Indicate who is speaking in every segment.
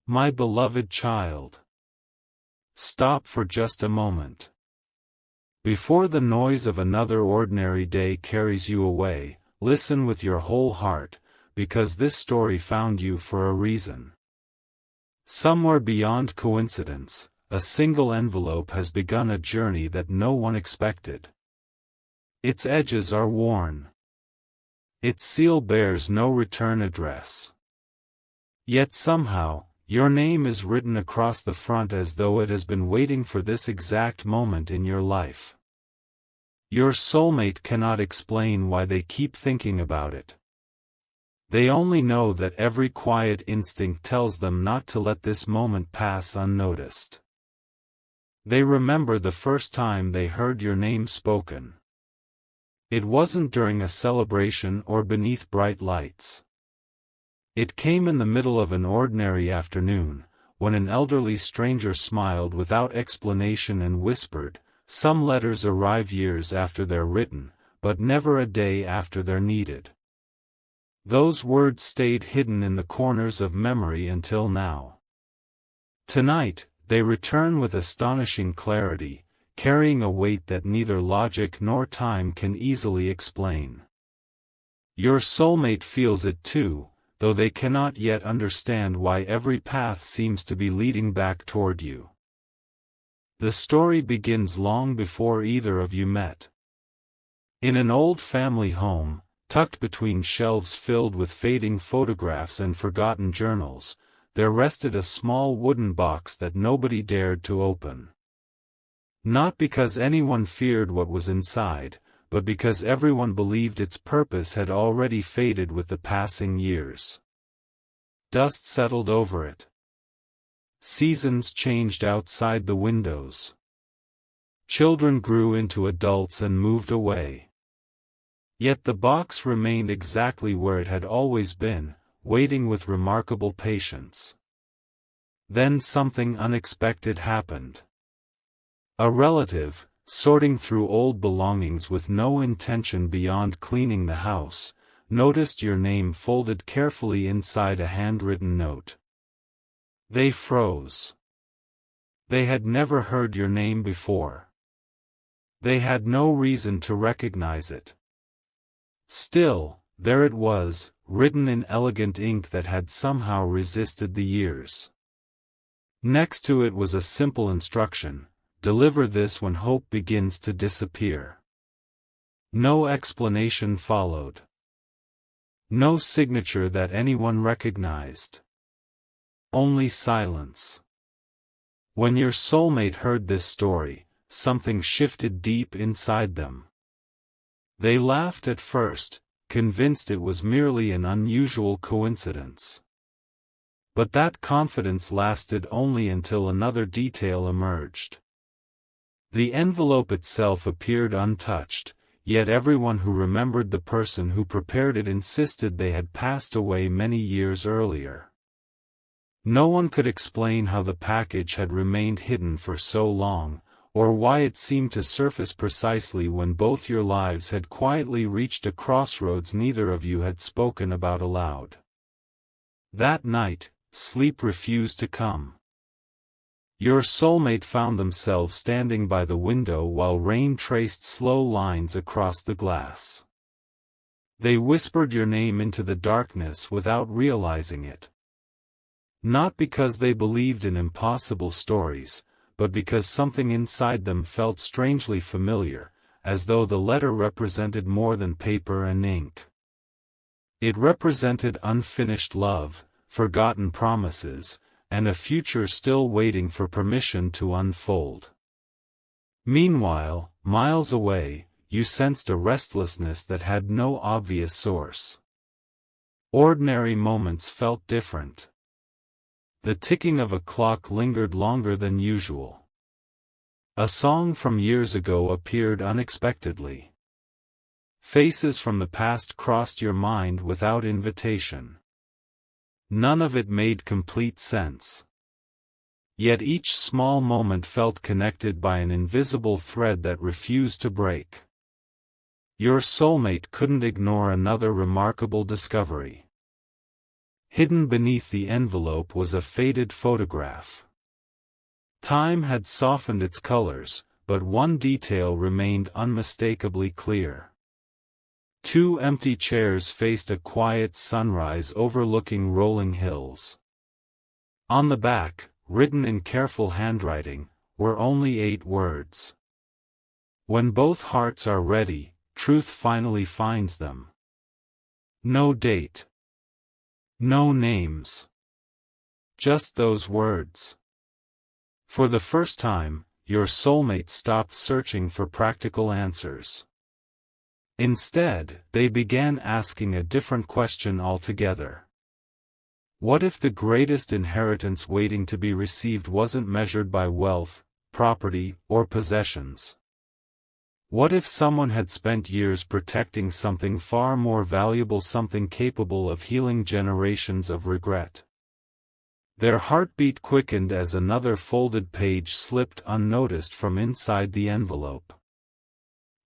Speaker 1: My beloved child. Stop for just a moment. Before the noise of another ordinary day carries you away, listen with your whole heart, because this story found you for a reason. Somewhere beyond coincidence, a single envelope has begun a journey that no one expected. Its edges are worn. Its seal bears no return address. Yet somehow, your name is written across the front as though it has been waiting for this exact moment in your life. Your soulmate cannot explain why they keep thinking about it. They only know that every quiet instinct tells them not to let this moment pass unnoticed. They remember the first time they heard your name spoken. It wasn't during a celebration or beneath bright lights. It came in the middle of an ordinary afternoon, when an elderly stranger smiled without explanation and whispered, "Some letters arrive years after they're written, but never a day after they're needed." Those words stayed hidden in the corners of memory until now. Tonight, they return with astonishing clarity, carrying a weight that neither logic nor time can easily explain. Your soulmate feels it too, though they cannot yet understand why every path seems to be leading back toward you. The story begins long before either of you met. In an old family home, tucked between shelves filled with fading photographs and forgotten journals, there rested a small wooden box that nobody dared to open. Not because anyone feared what was inside, but because everyone believed its purpose had already faded with the passing years. Dust settled over it. Seasons changed outside the windows. Children grew into adults and moved away. Yet the box remained exactly where it had always been, waiting with remarkable patience. Then something unexpected happened. A relative, sorting through old belongings with no intention beyond cleaning the house, noticed your name folded carefully inside a handwritten note. They froze. They had never heard your name before. They had no reason to recognize it. Still, there it was, written in elegant ink that had somehow resisted the years. Next to it was a simple instruction: deliver this when hope begins to disappear. No explanation followed. No signature that anyone recognized. Only silence. When your soulmate heard this story, something shifted deep inside them. They laughed at first, convinced it was merely an unusual coincidence. But that confidence lasted only until another detail emerged. The envelope itself appeared untouched, yet everyone who remembered the person who prepared it insisted they had passed away many years earlier. No one could explain how the package had remained hidden for so long, or why it seemed to surface precisely when both your lives had quietly reached a crossroads neither of you had spoken about aloud. That night, sleep refused to come. Your soulmate found themselves standing by the window while rain traced slow lines across the glass. They whispered your name into the darkness without realizing it. Not because they believed in impossible stories, but because something inside them felt strangely familiar, as though the letter represented more than paper and ink. It represented unfinished love, forgotten promises, and a future still waiting for permission to unfold. Meanwhile, miles away, you sensed a restlessness that had no obvious source. Ordinary moments felt different. The ticking of a clock lingered longer than usual. A song from years ago appeared unexpectedly. Faces from the past crossed your mind without invitation. None of it made complete sense. Yet each small moment felt connected by an invisible thread that refused to break. Your soulmate couldn't ignore another remarkable discovery. Hidden beneath the envelope was a faded photograph. Time had softened its colors, but one detail remained unmistakably clear. Two empty chairs faced a quiet sunrise overlooking rolling hills. On the back, written in careful handwriting, were only 8 words. When both hearts are ready, truth finally finds them. No date. No names. Just those words. For the first time, your soulmate stopped searching for practical answers. Instead, they began asking a different question altogether. What if the greatest inheritance waiting to be received wasn't measured by wealth, property, or possessions? What if someone had spent years protecting something far more valuable, something capable of healing generations of regret? Their heartbeat quickened as another folded page slipped unnoticed from inside the envelope.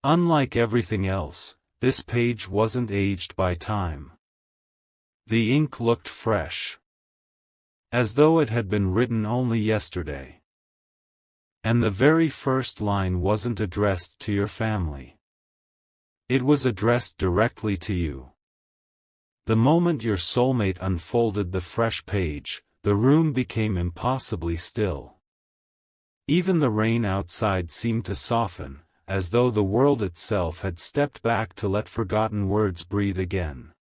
Speaker 1: Unlike everything else, this page wasn't aged by time. The ink looked fresh, as though it had been written only yesterday. And the very first line wasn't addressed to your family. It was addressed directly to you. The moment your soulmate unfolded the fresh page, the room became impossibly still. Even the rain outside seemed to soften, as though the world itself had stepped back to let forgotten words breathe again.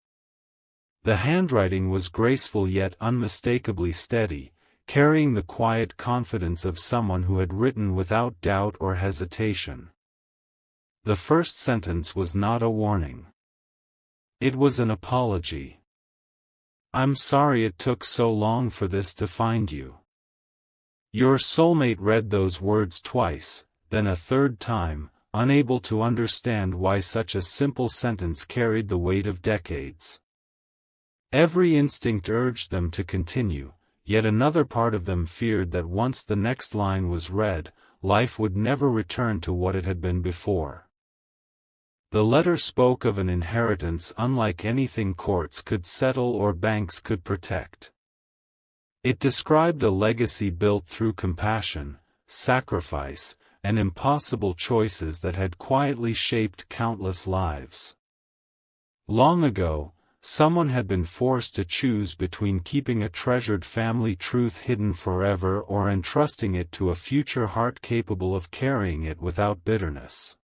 Speaker 1: The handwriting was graceful yet unmistakably steady, carrying the quiet confidence of someone who had written without doubt or hesitation. The first sentence was not a warning. It was an apology. "I'm sorry it took so long for this to find you." Your soulmate read those words twice, then a third time, unable to understand why such a simple sentence carried the weight of decades. Every instinct urged them to continue, yet another part of them feared that once the next line was read, life would never return to what it had been before. The letter spoke of an inheritance unlike anything courts could settle or banks could protect. It described a legacy built through compassion, sacrifice, and impossible choices that had quietly shaped countless lives. Long ago, someone had been forced to choose between keeping a treasured family truth hidden forever or entrusting it to a future heart capable of carrying it without bitterness.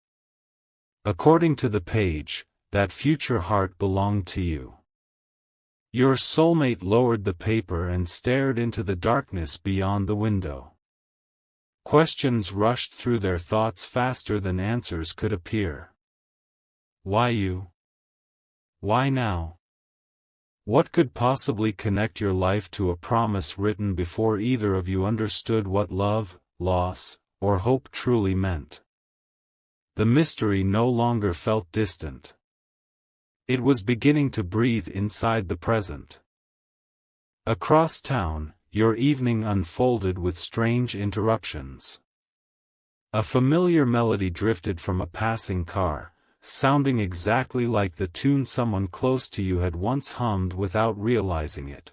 Speaker 1: According to the page, that future heart belonged to you. Your soulmate lowered the paper and stared into the darkness beyond the window. Questions rushed through their thoughts faster than answers could appear. Why you? Why now? What could possibly connect your life to a promise written before either of you understood what love, loss, or hope truly meant? The mystery no longer felt distant. It was beginning to breathe inside the present. Across town, your evening unfolded with strange interruptions. A familiar melody drifted from a passing car, sounding exactly like the tune someone close to you had once hummed without realizing it.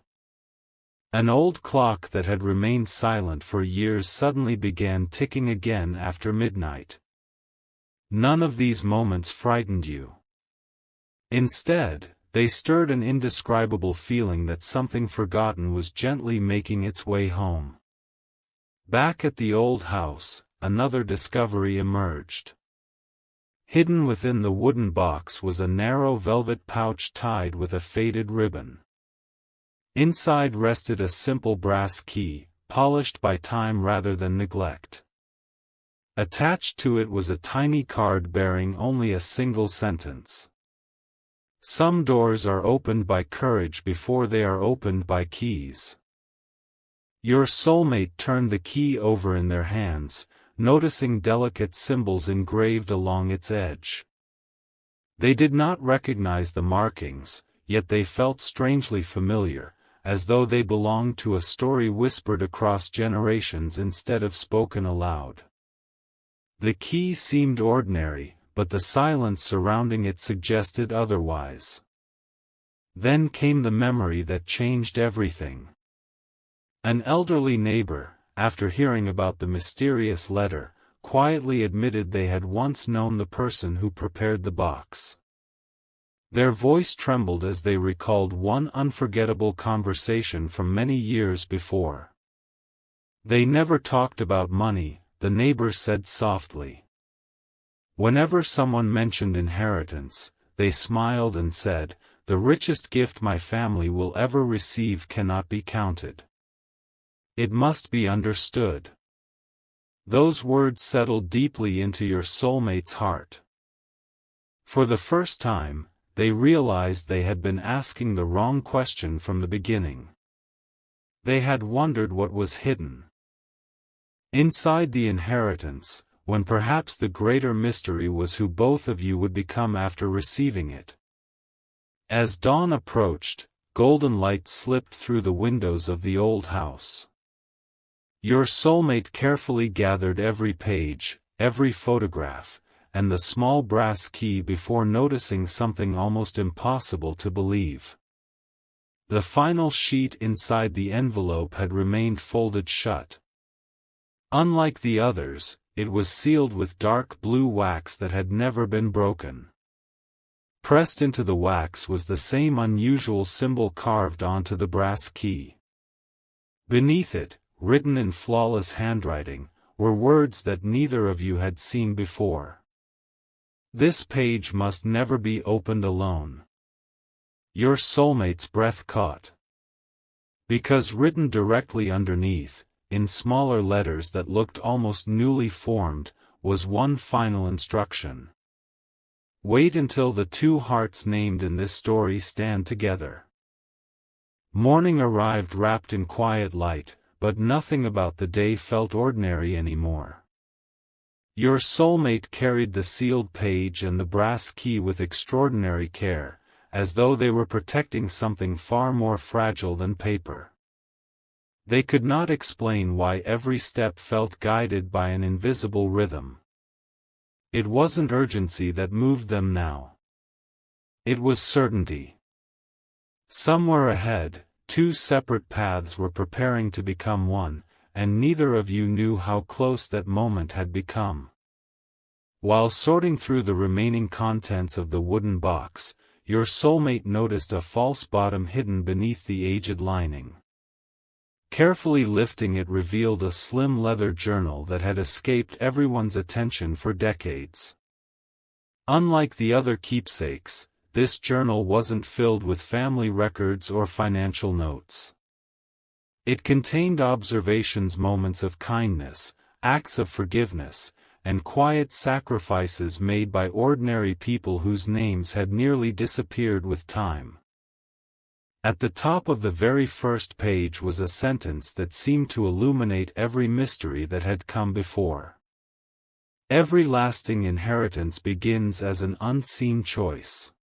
Speaker 1: An old clock that had remained silent for years suddenly began ticking again after midnight. None of these moments frightened you. Instead, they stirred an indescribable feeling that something forgotten was gently making its way home. Back at the old house, another discovery emerged. Hidden within the wooden box was a narrow velvet pouch tied with a faded ribbon. Inside rested a simple brass key, polished by time rather than neglect. Attached to it was a tiny card bearing only a single sentence. Some doors are opened by courage before they are opened by keys. Your soulmate turned the key over in their hands, noticing delicate symbols engraved along its edge. They did not recognize the markings, yet they felt strangely familiar, as though they belonged to a story whispered across generations instead of spoken aloud. The key seemed ordinary, but the silence surrounding it suggested otherwise. Then came the memory that changed everything. An elderly neighbor, after hearing about the mysterious letter, quietly admitted they had once known the person who prepared the box. Their voice trembled as they recalled one unforgettable conversation from many years before. They never talked about money, the neighbor said softly. Whenever someone mentioned inheritance, they smiled and said, "The richest gift my family will ever receive cannot be counted. It must be understood." Those words settled deeply into your soulmate's heart. For the first time, they realized they had been asking the wrong question from the beginning. They had wondered what was hidden inside the inheritance, when perhaps the greater mystery was who both of you would become after receiving it. As dawn approached, golden light slipped through the windows of the old house. Your soulmate carefully gathered every page, every photograph, and the small brass key before noticing something almost impossible to believe. The final sheet inside the envelope had remained folded shut. Unlike the others, it was sealed with dark blue wax that had never been broken. Pressed into the wax was the same unusual symbol carved onto the brass key. Beneath it, written in flawless handwriting, were words that neither of you had seen before. "This page must never be opened alone." Your soulmate's breath caught. Because written directly underneath, in smaller letters that looked almost newly formed, was one final instruction. Wait until the two hearts named in this story stand together. Morning arrived wrapped in quiet light, but nothing about the day felt ordinary anymore. Your soulmate carried the sealed page and the brass key with extraordinary care, as though they were protecting something far more fragile than paper. They could not explain why every step felt guided by an invisible rhythm. It wasn't urgency that moved them now. It was certainty. Somewhere ahead, two separate paths were preparing to become one, and neither of you knew how close that moment had become. While sorting through the remaining contents of the wooden box, your soulmate noticed a false bottom hidden beneath the aged lining. Carefully lifting it revealed a slim leather journal that had escaped everyone's attention for decades. Unlike the other keepsakes, this journal wasn't filled with family records or financial notes. It contained observations, moments of kindness, acts of forgiveness, and quiet sacrifices made by ordinary people whose names had nearly disappeared with time. At the top of the very first page was a sentence that seemed to illuminate every mystery that had come before. Every lasting inheritance begins as an unseen choice.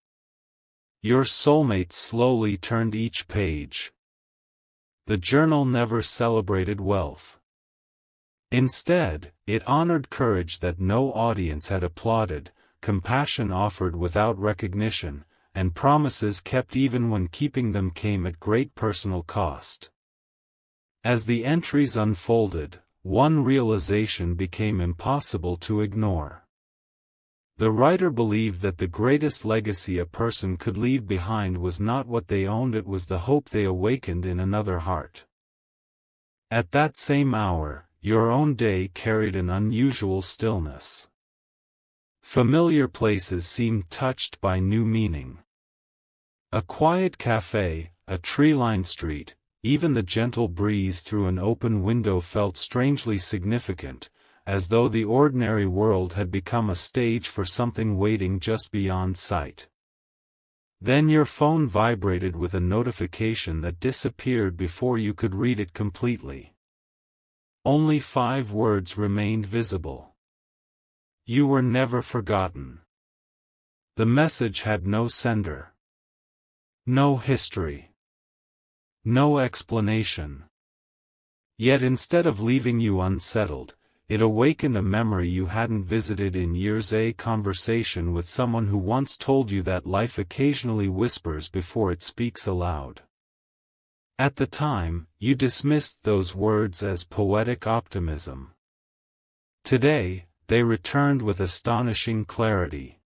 Speaker 1: Your soulmate slowly turned each page. The journal never celebrated wealth. Instead, it honored courage that no audience had applauded, compassion offered without recognition, and promises kept even when keeping them came at great personal cost. As the entries unfolded, one realization became impossible to ignore. The writer believed that the greatest legacy a person could leave behind was not what they owned, it was the hope they awakened in another heart. At that same hour, your own day carried an unusual stillness. Familiar places seemed touched by new meaning. A quiet cafe, a tree-lined street, even the gentle breeze through an open window felt strangely significant, as though the ordinary world had become a stage for something waiting just beyond sight. Then your phone vibrated with a notification that disappeared before you could read it completely. Only 5 words remained visible. You were never forgotten. The message had no sender. No history. No explanation. Yet instead of leaving you unsettled, It awakened a memory you hadn't visited in years, a conversation with someone who once told you that life occasionally whispers before it speaks aloud. At the time, you dismissed those words as poetic optimism. Today, they returned with astonishing clarity.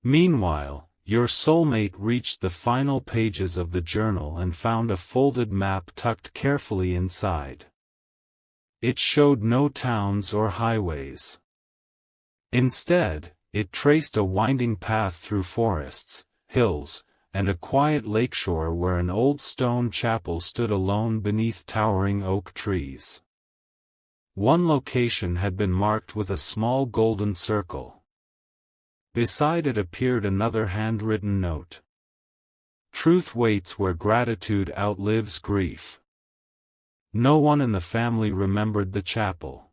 Speaker 1: Meanwhile, your soulmate reached the final pages of the journal and found a folded map tucked carefully inside. It showed no towns or highways. Instead, it traced a winding path through forests, hills, and a quiet lakeshore where an old stone chapel stood alone beneath towering oak trees. One location had been marked with a small golden circle. Beside it appeared another handwritten note. Truth waits where gratitude outlives grief. No one in the family remembered the chapel.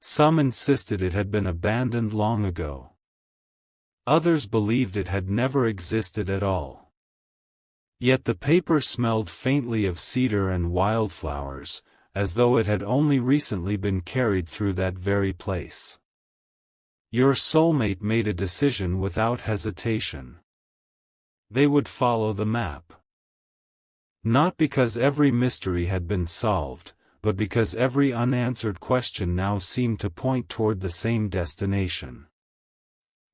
Speaker 1: Some insisted it had been abandoned long ago. Others believed it had never existed at all. Yet the paper smelled faintly of cedar and wildflowers, as though it had only recently been carried through that very place. Your soulmate made a decision without hesitation. They would follow the map. Not because every mystery had been solved, but because every unanswered question now seemed to point toward the same destination.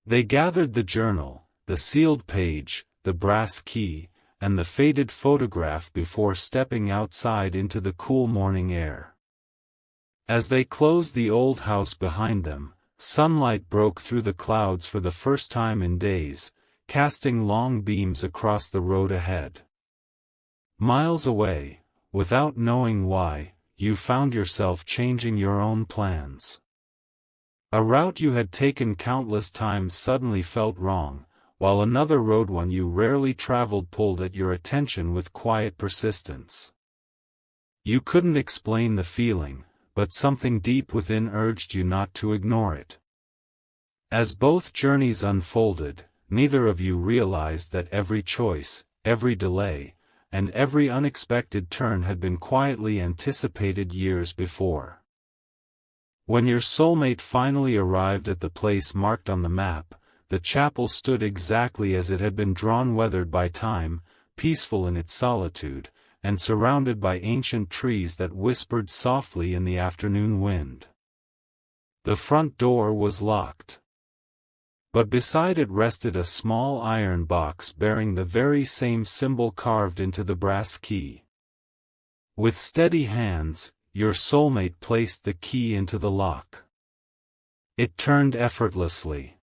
Speaker 1: They gathered the journal, the sealed page, the brass key, and the faded photograph before stepping outside into the cool morning air. As they closed the old house behind them, sunlight broke through the clouds for the first time in days, casting long beams across the road ahead. Miles away, without knowing why, you found yourself changing your own plans. A route you had taken countless times suddenly felt wrong, while another road one you rarely traveled pulled at your attention with quiet persistence. You couldn't explain the feeling, but something deep within urged you not to ignore it. As both journeys unfolded, neither of you realized that every choice, every delay, and every unexpected turn had been quietly anticipated years before. When your soulmate finally arrived at the place marked on the map, the chapel stood exactly as it had been drawn, weathered by time, peaceful in its solitude, and surrounded by ancient trees that whispered softly in the afternoon wind. The front door was locked. But beside it rested a small iron box bearing the very same symbol carved into the brass key. With steady hands, your soulmate placed the key into the lock. It turned effortlessly.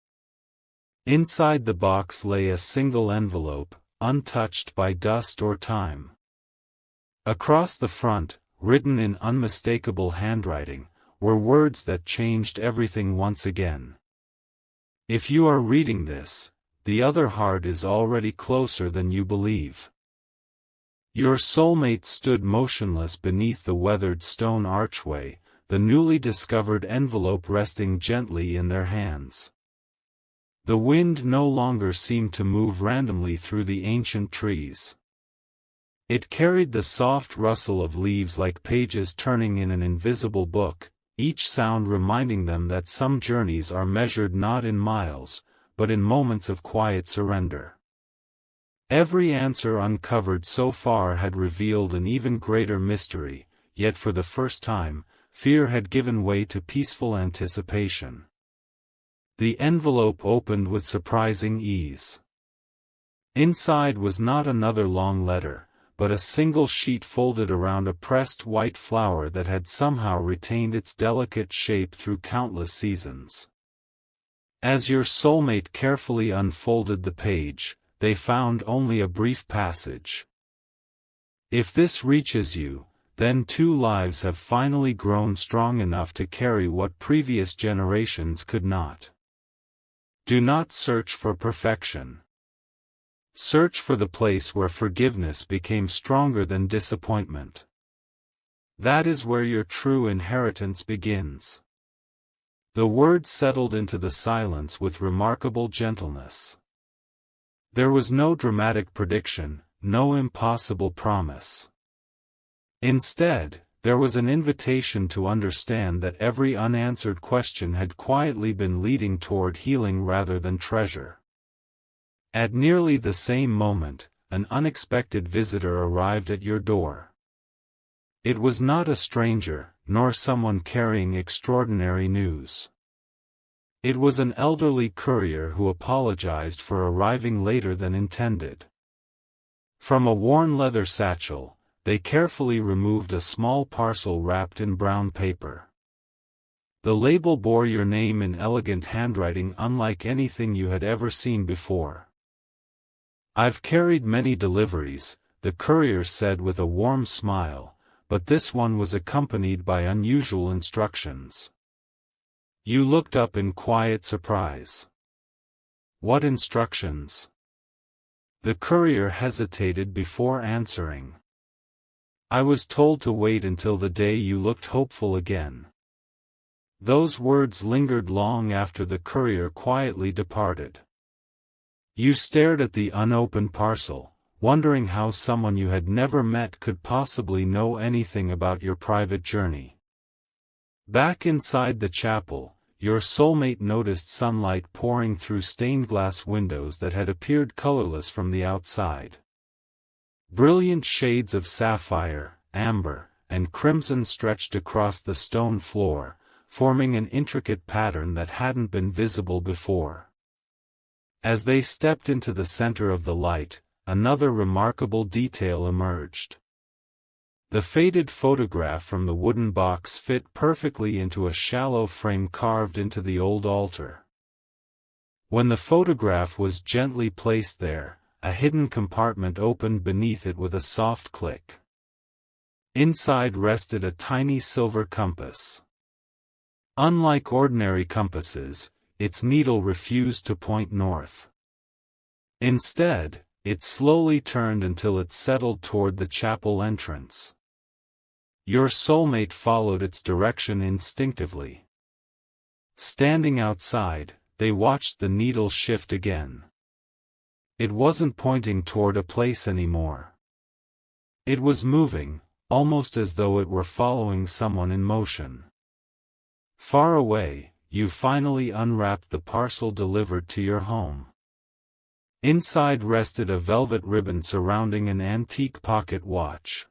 Speaker 1: Inside the box lay a single envelope, untouched by dust or time. Across the front, written in unmistakable handwriting, were words that changed everything once again. If you are reading this, the other heart is already closer than you believe. Your soulmate stood motionless beneath the weathered stone archway, the newly discovered envelope resting gently in their hands. The wind no longer seemed to move randomly through the ancient trees. It carried the soft rustle of leaves like pages turning in an invisible book, each sound reminding them that some journeys are measured not in miles, but in moments of quiet surrender. Every answer uncovered so far had revealed an even greater mystery, yet for the first time, fear had given way to peaceful anticipation. The envelope opened with surprising ease. Inside was not another long letter, but a single sheet folded around a pressed white flower that had somehow retained its delicate shape through countless seasons. As your soulmate carefully unfolded the page, they found only a brief passage. If this reaches you, then 2 lives have finally grown strong enough to carry what previous generations could not. Do not search for perfection. Search for the place where forgiveness became stronger than disappointment. That is where your true inheritance begins. The words settled into the silence with remarkable gentleness. There was no dramatic prediction, no impossible promise. Instead, There was an invitation to understand that every unanswered question had quietly been leading toward healing rather than treasure. At nearly the same moment, an unexpected visitor arrived at your door. It was not a stranger, nor someone carrying extraordinary news. It was an elderly courier who apologized for arriving later than intended. From a worn leather satchel, they carefully removed a small parcel wrapped in brown paper. The label bore your name in elegant handwriting unlike anything you had ever seen before. "I've carried many deliveries," the courier said with a warm smile, but this one was accompanied by unusual instructions. You looked up in quiet surprise. "What instructions?" The courier hesitated before answering. "I was told to wait until the day you looked hopeful again." Those words lingered long after the courier quietly departed. You stared at the unopened parcel, wondering how someone you had never met could possibly know anything about your private journey. Back inside the chapel, your soulmate noticed sunlight pouring through stained glass windows that had appeared colorless from the outside. Brilliant shades of sapphire, amber, and crimson stretched across the stone floor, forming an intricate pattern that hadn't been visible before. As they stepped into the center of the light, another remarkable detail emerged. The faded photograph from the wooden box fit perfectly into a shallow frame carved into the old altar. When the photograph was gently placed there, a hidden compartment opened beneath it with a soft click. Inside rested a tiny silver compass. Unlike ordinary compasses, its needle refused to point north. Instead, it slowly turned until it settled toward the chapel entrance. Your soulmate followed its direction instinctively. Standing outside, they watched the needle shift again. It wasn't pointing toward a place anymore. It was moving, almost as though it were following someone in motion. Far away, you finally unwrapped the parcel delivered to your home. Inside rested a velvet ribbon surrounding an antique pocket watch.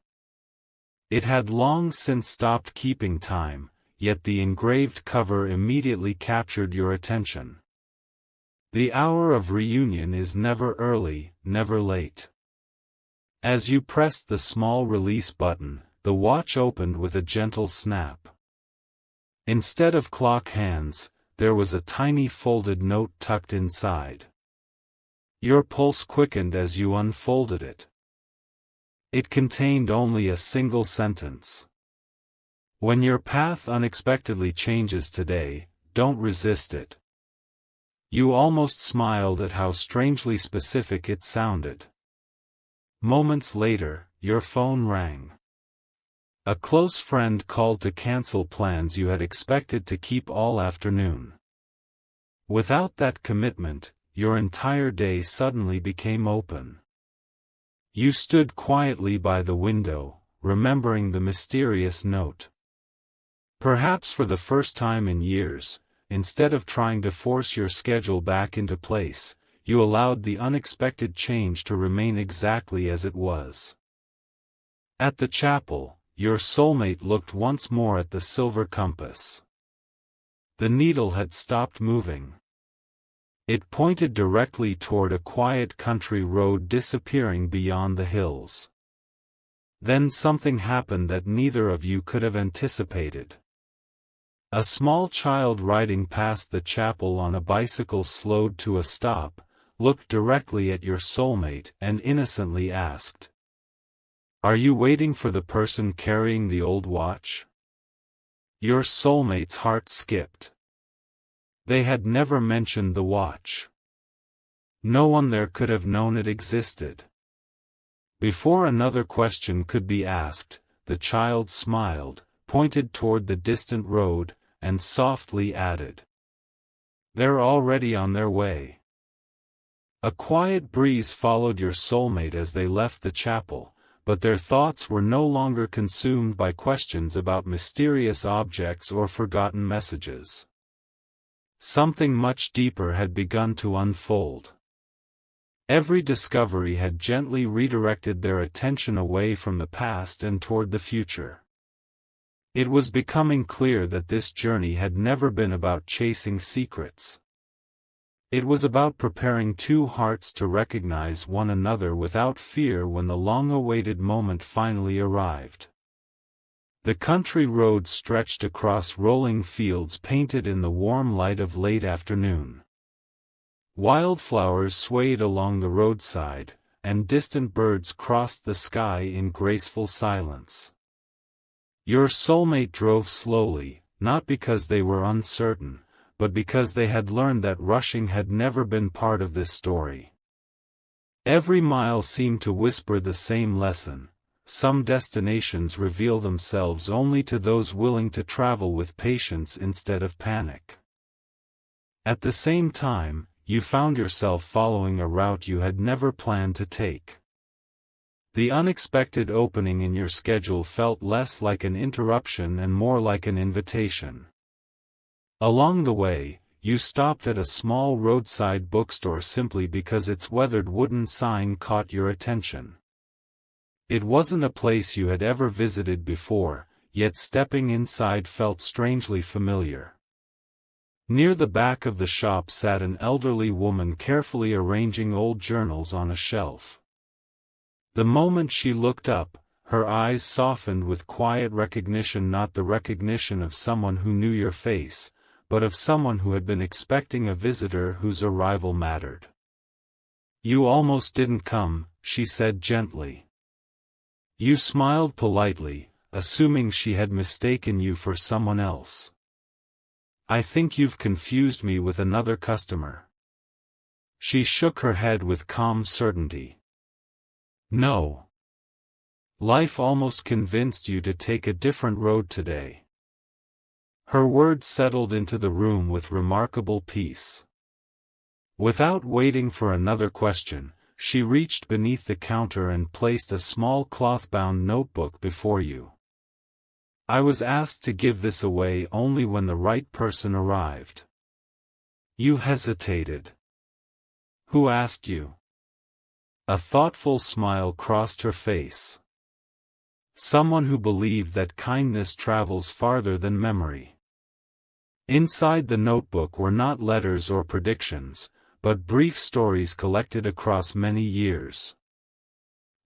Speaker 1: It had long since stopped keeping time, yet the engraved cover immediately captured your attention. The hour of reunion is never early, never late. As you pressed the small release button, the watch opened with a gentle snap. Instead of clock hands, there was a tiny folded note tucked inside. Your pulse quickened as you unfolded it. It contained only a single sentence. "When your path unexpectedly changes today, don't resist it." You almost smiled at how strangely specific it sounded. Moments later, your phone rang. A close friend called to cancel plans you had expected to keep all afternoon. Without that commitment, your entire day suddenly became open. You stood quietly by the window, remembering the mysterious note. Perhaps for the first time in years, instead of trying to force your schedule back into place, you allowed the unexpected change to remain exactly as it was. At the chapel, your soulmate looked once more at the silver compass. The needle had stopped moving. It pointed directly toward a quiet country road disappearing beyond the hills. Then something happened that neither of you could have anticipated. A small child riding past the chapel on a bicycle slowed to a stop, looked directly at your soulmate and innocently asked, "Are you waiting for the person carrying the old watch?" Your soulmate's heart skipped. They had never mentioned the watch. No one there could have known it existed. Before another question could be asked, the child smiled, pointed toward the distant road, and softly added, "They're already on their way." A quiet breeze followed your soulmate as they left the chapel, but their thoughts were no longer consumed by questions about mysterious objects or forgotten messages. Something much deeper had begun to unfold. Every discovery had gently redirected their attention away from the past and toward the future. It was becoming clear that this journey had never been about chasing secrets. It was about preparing two hearts to recognize one another without fear when the long-awaited moment finally arrived. The country road stretched across rolling fields painted in the warm light of late afternoon. Wildflowers swayed along the roadside, and distant birds crossed the sky in graceful silence. Your soulmate drove slowly, not because they were uncertain, but because they had learned that rushing had never been part of this story. Every mile seemed to whisper the same lesson: some destinations reveal themselves only to those willing to travel with patience instead of panic. At the same time, you found yourself following a route you had never planned to take. The unexpected opening in your schedule felt less like an interruption and more like an invitation. Along the way, you stopped at a small roadside bookstore simply because its weathered wooden sign caught your attention. It wasn't a place you had ever visited before, yet stepping inside felt strangely familiar. Near the back of the shop sat an elderly woman carefully arranging old journals on a shelf. The moment she looked up, her eyes softened with quiet recognition, not the recognition of someone who knew your face, but of someone who had been expecting a visitor whose arrival mattered. "You almost didn't come," she said gently. You smiled politely, assuming she had mistaken you for someone else. "I think you've confused me with another customer." She shook her head with calm certainty. "No. Life almost convinced you to take a different road today." Her words settled into the room with remarkable peace. Without waiting for another question, she reached beneath the counter and placed a small cloth-bound notebook before you. "I was asked to give this away only when the right person arrived." You hesitated. "Who asked you?" A thoughtful smile crossed her face. "Someone who believed that kindness travels farther than memory." Inside the notebook were not letters or predictions, but brief stories collected across many years.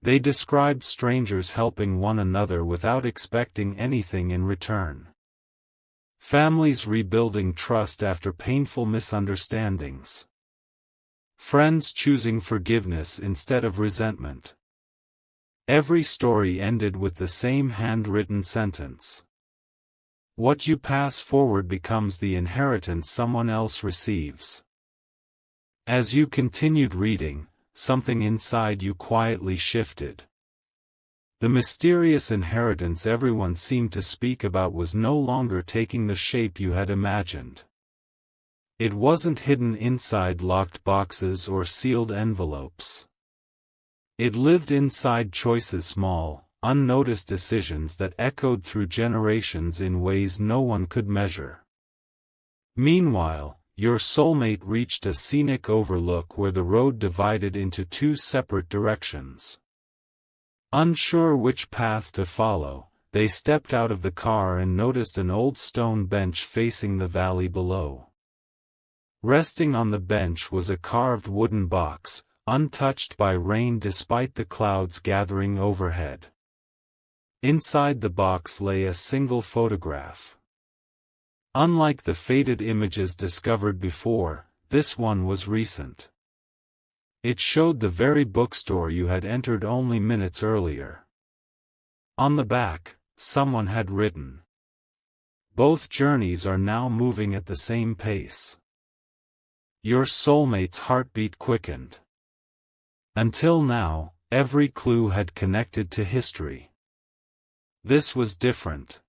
Speaker 1: They described strangers helping one another without expecting anything in return. Families rebuilding trust after painful misunderstandings. Friends choosing forgiveness instead of resentment. Every story ended with the same handwritten sentence: "What you pass forward becomes the inheritance someone else receives." As you continued reading, something inside you quietly shifted. The mysterious inheritance everyone seemed to speak about was no longer taking the shape you had imagined. It wasn't hidden inside locked boxes or sealed envelopes. It lived inside choices, small, unnoticed decisions that echoed through generations in ways no one could measure. Meanwhile, your soulmate reached a scenic overlook where the road divided into two separate directions. Unsure which path to follow, they stepped out of the car and noticed an old stone bench facing the valley below. Resting on the bench was a carved wooden box, untouched by rain despite the clouds gathering overhead. Inside the box lay a single photograph. Unlike the faded images discovered before, this one was recent. It showed the very bookstore you had entered only minutes earlier. On the back, someone had written, "Both journeys are now moving at the same pace." Your soulmate's heartbeat quickened. Until now, every clue had connected to history. This was different.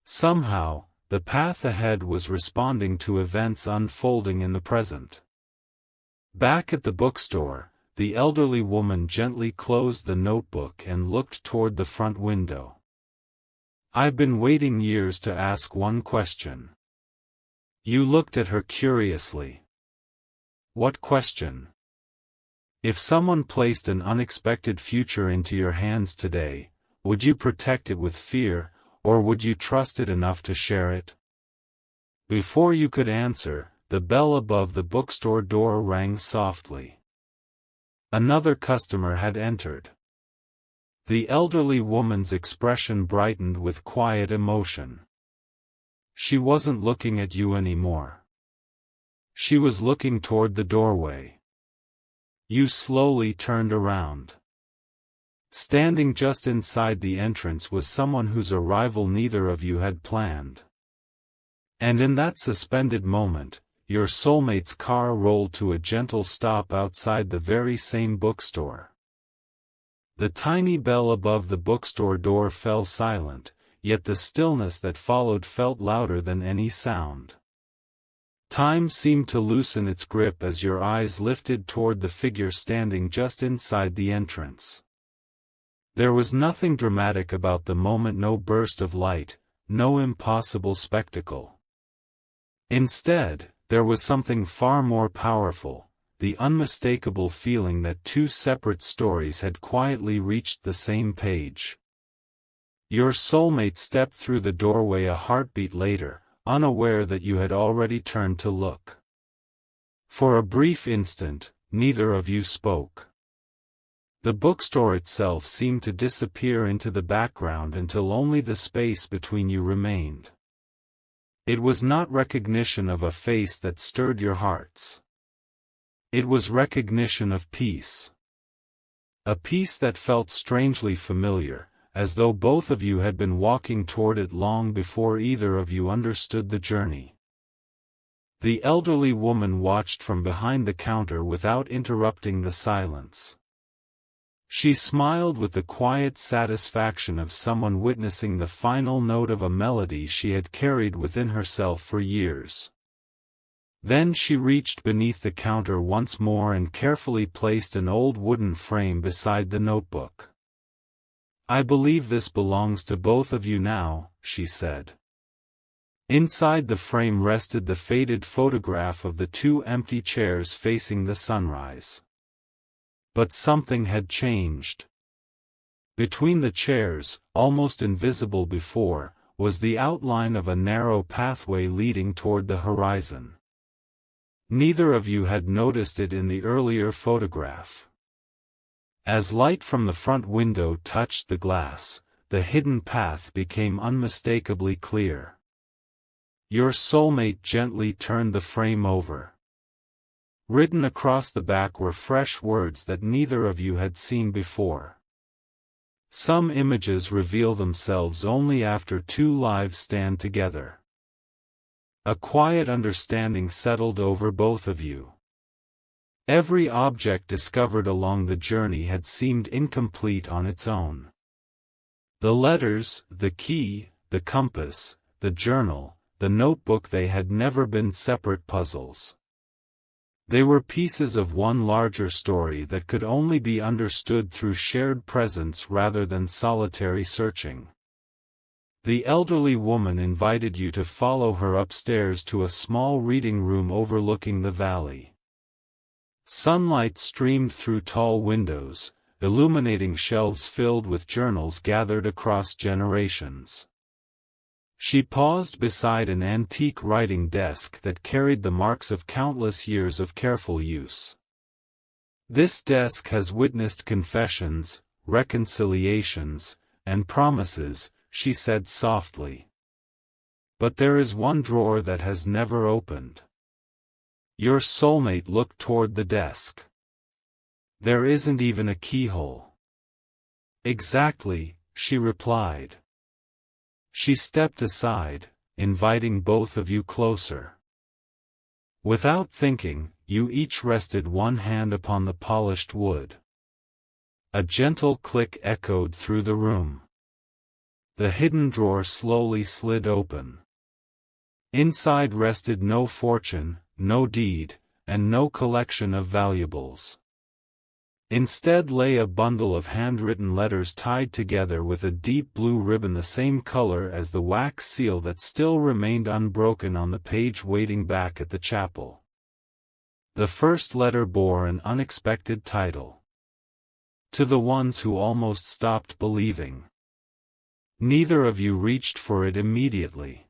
Speaker 1: Somehow, the path ahead was responding to events unfolding in the present. Back at the bookstore, the elderly woman gently closed the notebook and looked toward the front window. "I've been waiting years to ask one question." You looked at her curiously. "What question?" "If someone placed an unexpected future into your hands today, would you protect it with fear, or would you trust it enough to share it?" Before you could answer, the bell above the bookstore door rang softly. Another customer had entered. The elderly woman's expression brightened with quiet emotion. She wasn't looking at you anymore. She was looking toward the doorway. You slowly turned around. Standing just inside the entrance was someone whose arrival neither of you had planned. And in that suspended moment, your soulmate's car rolled to a gentle stop outside the very same bookstore. The tiny bell above the bookstore door fell silent, yet the stillness that followed felt louder than any sound. Time seemed to loosen its grip as your eyes lifted toward the figure standing just inside the entrance. There was nothing dramatic about the moment, no burst of light, no impossible spectacle. Instead, there was something far more powerful, the unmistakable feeling that two separate stories had quietly reached the same page. Your soulmate stepped through the doorway a heartbeat later, unaware that you had already turned to look. For a brief instant, neither of you spoke. The bookstore itself seemed to disappear into the background until only the space between you remained. It was not recognition of a face that stirred your hearts. It was recognition of peace. A peace that felt strangely familiar, as though both of you had been walking toward it long before either of you understood the journey. The elderly woman watched from behind the counter without interrupting the silence. She smiled with the quiet satisfaction of someone witnessing the final note of a melody she had carried within herself for years. Then she reached beneath the counter once more and carefully placed an old wooden frame beside the notebook. "I believe this belongs to both of you now," she said. Inside the frame rested the faded photograph of the two empty chairs facing the sunrise. But something had changed. Between the chairs, almost invisible before, was the outline of a narrow pathway leading toward the horizon. Neither of you had noticed it in the earlier photograph. As light from the front window touched the glass, the hidden path became unmistakably clear. Your soulmate gently turned the frame over. Written across the back were fresh words that neither of you had seen before. Some images reveal themselves only after two lives stand together. A quiet understanding settled over both of you. Every object discovered along the journey had seemed incomplete on its own. The letters, the key, the compass, the journal, the notebook, they had never been separate puzzles. They were pieces of one larger story that could only be understood through shared presence rather than solitary searching. The elderly woman invited you to follow her upstairs to a small reading room overlooking the valley. Sunlight streamed through tall windows, illuminating shelves filled with journals gathered across generations. She paused beside an antique writing desk that carried the marks of countless years of careful use. "This desk has witnessed confessions, reconciliations, and promises," she said softly. "But there is one drawer that has never opened." Your soulmate looked toward the desk. "There isn't even a keyhole." "Exactly," she replied. She stepped aside, inviting both of you closer. Without thinking, you each rested one hand upon the polished wood. A gentle click echoed through the room. The hidden drawer slowly slid open. Inside rested no fortune, no deed, and no collection of valuables. Instead lay a bundle of handwritten letters tied together with a deep blue ribbon the same color as the wax seal that still remained unbroken on the page waiting back at the chapel. The first letter bore an unexpected title. To the ones who almost stopped believing. Neither of you reached for it immediately.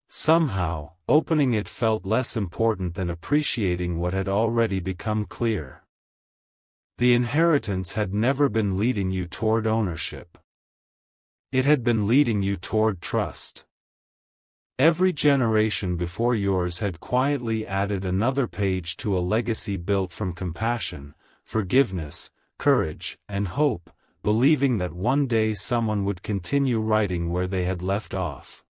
Speaker 1: Somehow, opening it felt less important than appreciating what had already become clear. The inheritance had never been leading you toward ownership. It had been leading you toward trust. Every generation before yours had quietly added another page to a legacy built from compassion, forgiveness, courage, and hope, believing that one day someone would continue writing where they had left off.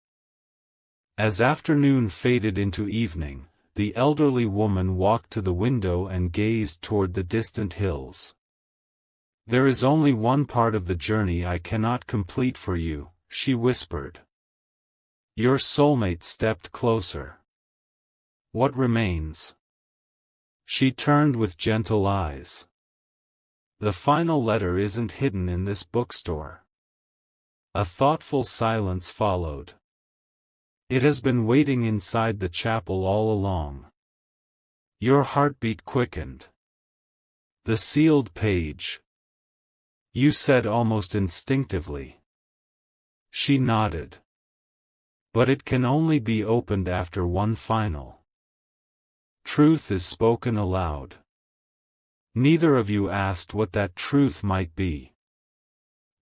Speaker 1: As afternoon faded into evening, the elderly woman walked to the window and gazed toward the distant hills. "There is only one part of the journey I cannot complete for you," she whispered. Your soulmate stepped closer. "What remains?" She turned with gentle eyes. "The final letter isn't hidden in this bookstore." A thoughtful silence followed. "It has been waiting inside the chapel all along." Your heartbeat quickened. "The sealed page," you said almost instinctively. She nodded. "But it can only be opened after one final truth is spoken aloud." Neither of you asked what that truth might be.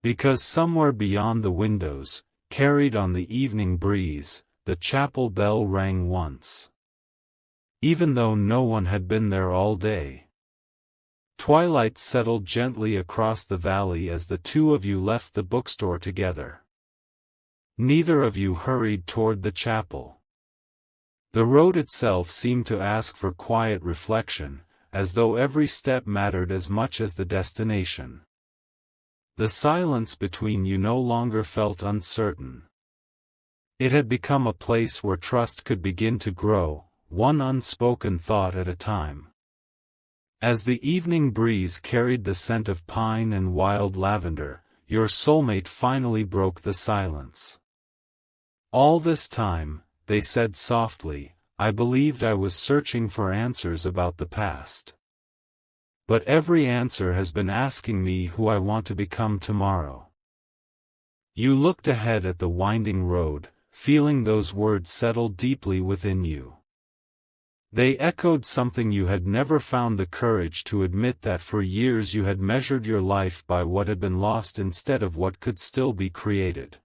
Speaker 1: Because somewhere beyond the windows, carried on the evening breeze, the chapel bell rang once. Even though no one had been there all day. Twilight settled gently across the valley as the two of you left the bookstore together. Neither of you hurried toward the chapel. The road itself seemed to ask for quiet reflection, as though every step mattered as much as the destination. The silence between you no longer felt uncertain. It had become a place where trust could begin to grow, one unspoken thought at a time. As the evening breeze carried the scent of pine and wild lavender, your soulmate finally broke the silence. "All this time," they said softly, "I believed I was searching for answers about the past. But every answer has been asking me who I want to become tomorrow." You looked ahead at the winding road, feeling those words settle deeply within you. They echoed something you had never found the courage to admit, that for years you had measured your life by what had been lost instead of what could still be created.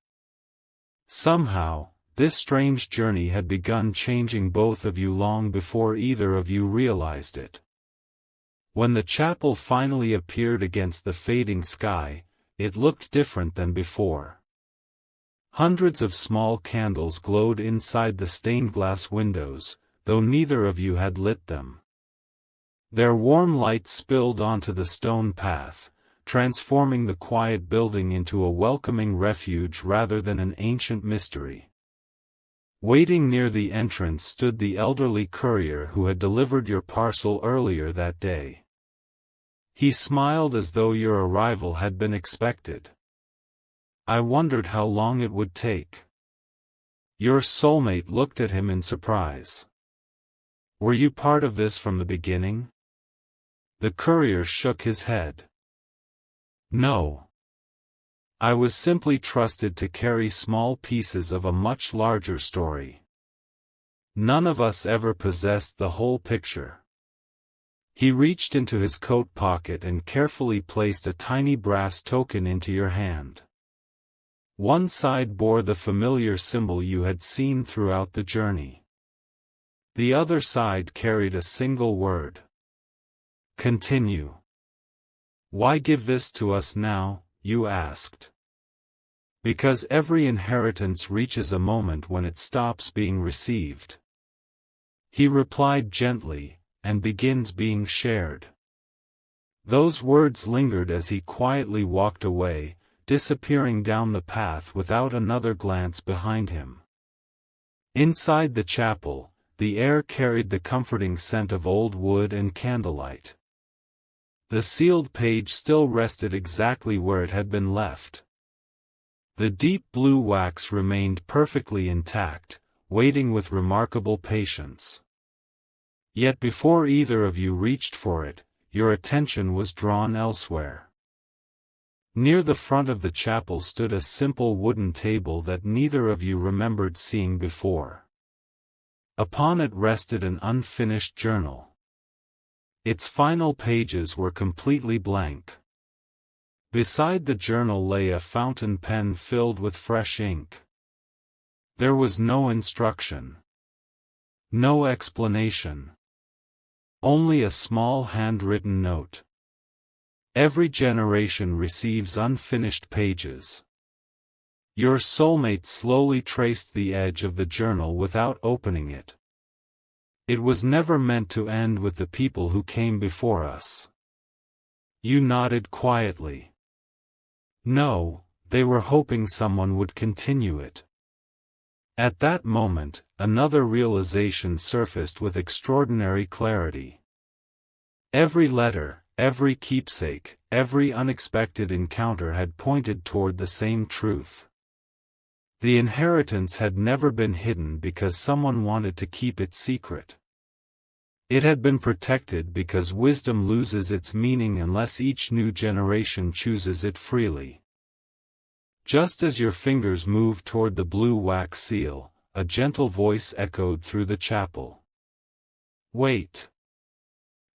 Speaker 1: Somehow, this strange journey had begun changing both of you long before either of you realized it. When the chapel finally appeared against the fading sky, it looked different than before. Hundreds of small candles glowed inside the stained glass windows, though neither of you had lit them. Their warm light spilled onto the stone path, transforming the quiet building into a welcoming refuge rather than an ancient mystery. Waiting near the entrance stood the elderly courier who had delivered your parcel earlier that day. He smiled as though your arrival had been expected. "I wondered how long it would take." Your soulmate looked at him in surprise. "Were you part of this from the beginning?" The courier shook his head. "No. I was simply trusted to carry small pieces of a much larger story. None of us ever possessed the whole picture." He reached into his coat pocket and carefully placed a tiny brass token into your hand. One side bore the familiar symbol you had seen throughout the journey. The other side carried a single word. "Continue." "Why give this to us now?" you asked. "Because every inheritance reaches a moment when it stops being received," he replied gently, "and begins being shared." Those words lingered as he quietly walked away, disappearing down the path without another glance behind him. Inside the chapel, the air carried the comforting scent of old wood and candlelight. The sealed page still rested exactly where it had been left. The deep blue wax remained perfectly intact, waiting with remarkable patience. Yet before either of you reached for it, your attention was drawn elsewhere. Near the front of the chapel stood a simple wooden table that neither of you remembered seeing before. Upon it rested an unfinished journal. Its final pages were completely blank. Beside the journal lay a fountain pen filled with fresh ink. There was no instruction. No explanation. Only a small handwritten note. Every generation receives unfinished pages. Your soulmate slowly traced the edge of the journal without opening it. It was never meant to end with the people who came before us. You nodded quietly. No, they were hoping someone would continue it. At that moment, another realization surfaced with extraordinary clarity. Every letter, every keepsake, every unexpected encounter had pointed toward the same truth. The inheritance had never been hidden because someone wanted to keep it secret. It had been protected because wisdom loses its meaning unless each new generation chooses it freely. Just as your fingers moved toward the blue wax seal, a gentle voice echoed through the chapel. Wait.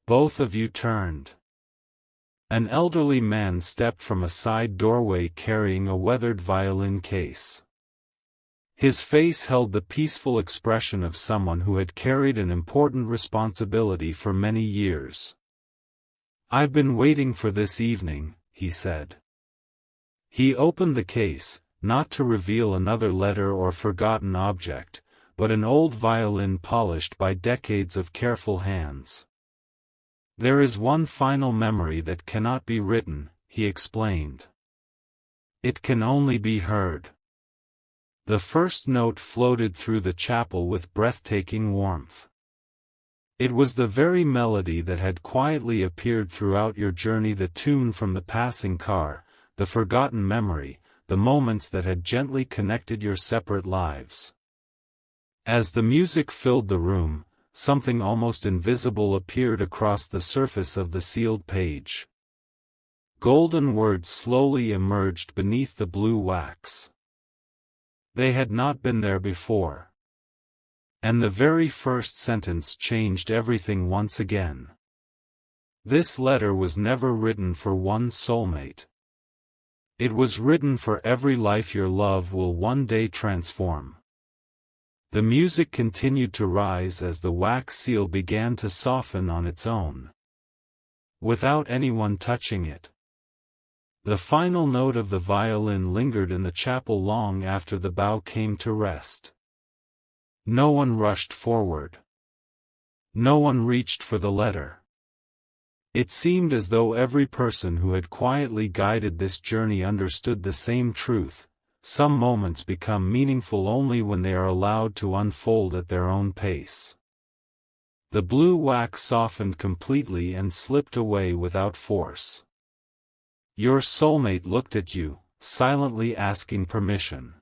Speaker 1: Both of you turned. An elderly man stepped from a side doorway carrying a weathered violin case. His face held the peaceful expression of someone who had carried an important responsibility for many years. I've been waiting for this evening, he said. He opened the case, not to reveal another letter or forgotten object, but an old violin polished by decades of careful hands. There is one final memory that cannot be written, he explained. It can only be heard. The first note floated through the chapel with breathtaking warmth. It was the very melody that had quietly appeared throughout your journey, the tune from the passing car, the forgotten memory, the moments that had gently connected your separate lives. As the music filled the room, something almost invisible appeared across the surface of the sealed page. Golden words slowly emerged beneath the blue wax. They had not been there before. And the very first sentence changed everything once again. This letter was never written for one soulmate. It was written for every life your love will one day transform. The music continued to rise as the wax seal began to soften on its own. Without anyone touching it. The final note of the violin lingered in the chapel long after the bow came to rest. No one rushed forward. No one reached for the letter. It seemed as though every person who had quietly guided this journey understood the same truth. Some moments become meaningful only when they are allowed to unfold at their own pace. The blue wax softened completely and slipped away without force. Your soulmate looked at you, silently asking permission.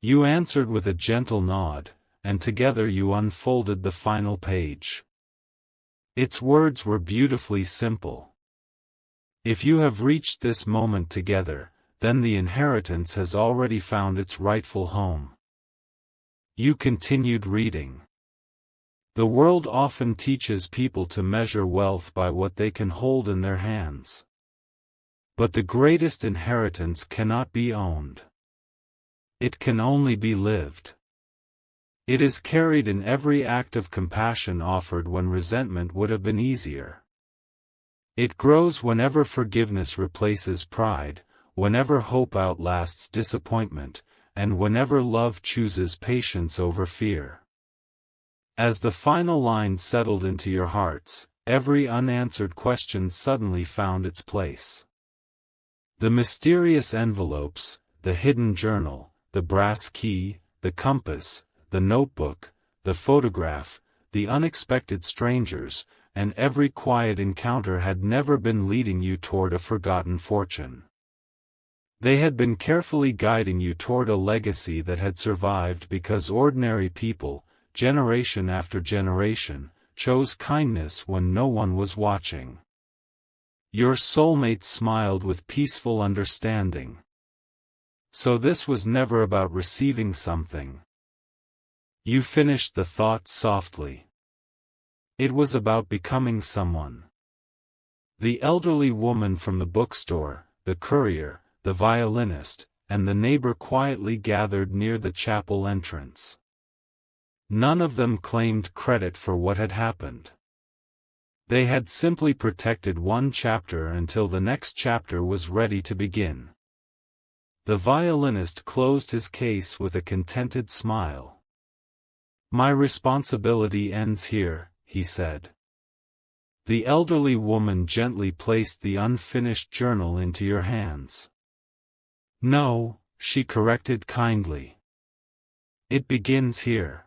Speaker 1: You answered with a gentle nod, and together you unfolded the final page. Its words were beautifully simple. If you have reached this moment together, then the inheritance has already found its rightful home. You continued reading. The world often teaches people to measure wealth by what they can hold in their hands. But the greatest inheritance cannot be owned. It can only be lived. It is carried in every act of compassion offered when resentment would have been easier. It grows whenever forgiveness replaces pride, whenever hope outlasts disappointment, and whenever love chooses patience over fear. As the final line settled into your hearts, every unanswered question suddenly found its place. The mysterious envelopes, the hidden journal, the brass key, the compass, the notebook, the photograph, the unexpected strangers, and every quiet encounter had never been leading you toward a forgotten fortune. They had been carefully guiding you toward a legacy that had survived because ordinary people, generation after generation, chose kindness when no one was watching. Your soulmate smiled with peaceful understanding. So this was never about receiving something. You finished the thought softly. It was about becoming someone. The elderly woman from the bookstore, the courier, the violinist, and the neighbor quietly gathered near the chapel entrance. None of them claimed credit for what had happened. They had simply protected one chapter until the next chapter was ready to begin. The violinist closed his case with a contented smile. "My responsibility ends here," he said. The elderly woman gently placed the unfinished journal into your hands. "No," she corrected kindly. "It begins here."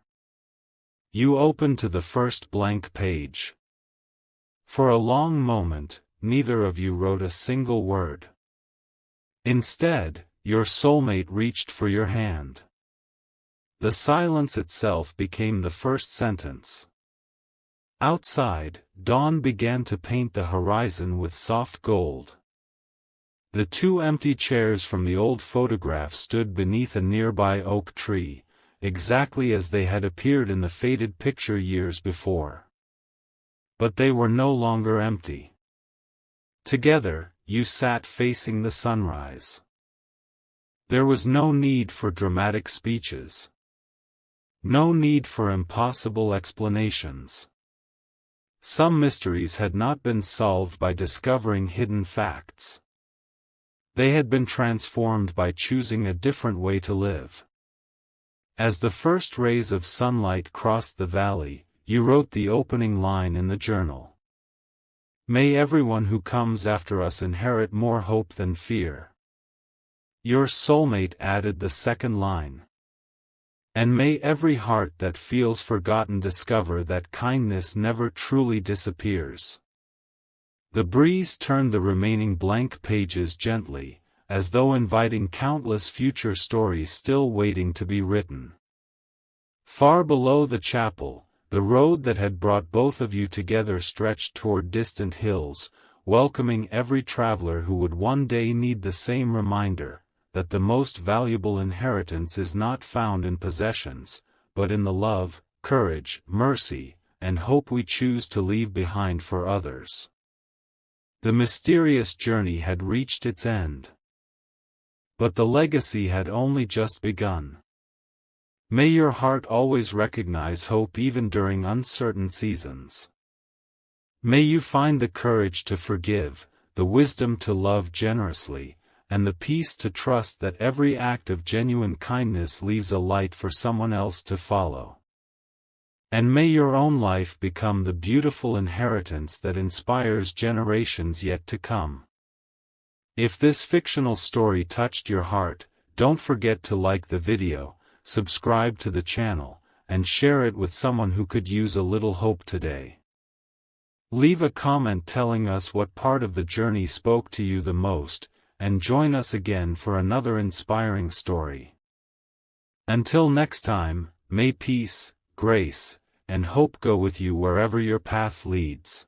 Speaker 1: You opened to the first blank page. For a long moment, neither of you wrote a single word. Instead, your soulmate reached for your hand. The silence itself became the first sentence. Outside, dawn began to paint the horizon with soft gold. The two empty chairs from the old photograph stood beneath a nearby oak tree, exactly as they had appeared in the faded picture years before. But they were no longer empty. Together, you sat facing the sunrise. There was no need for dramatic speeches. No need for impossible explanations. Some mysteries had not been solved by discovering hidden facts. They had been transformed by choosing a different way to live. As the first rays of sunlight crossed the valley, you wrote the opening line in the journal. "May everyone who comes after us inherit more hope than fear." Your soulmate added the second line. "And may every heart that feels forgotten discover that kindness never truly disappears." The breeze turned the remaining blank pages gently, as though inviting countless future stories still waiting to be written. Far below the chapel, the road that had brought both of you together stretched toward distant hills, welcoming every traveler who would one day need the same reminder, that the most valuable inheritance is not found in possessions, but in the love, courage, mercy, and hope we choose to leave behind for others. The mysterious journey had reached its end. But the legacy had only just begun. May your heart always recognize hope even during uncertain seasons. May you find the courage to forgive, the wisdom to love generously, and the peace to trust that every act of genuine kindness leaves a light for someone else to follow. And may your own life become the beautiful inheritance that inspires generations yet to come. If this fictional story touched your heart, don't forget to like the video, subscribe to the channel, and share it with someone who could use a little hope today. Leave a comment telling us what part of the journey spoke to you the most, and join us again for another inspiring story. Until next time, may peace, grace, and hope go with you wherever your path leads.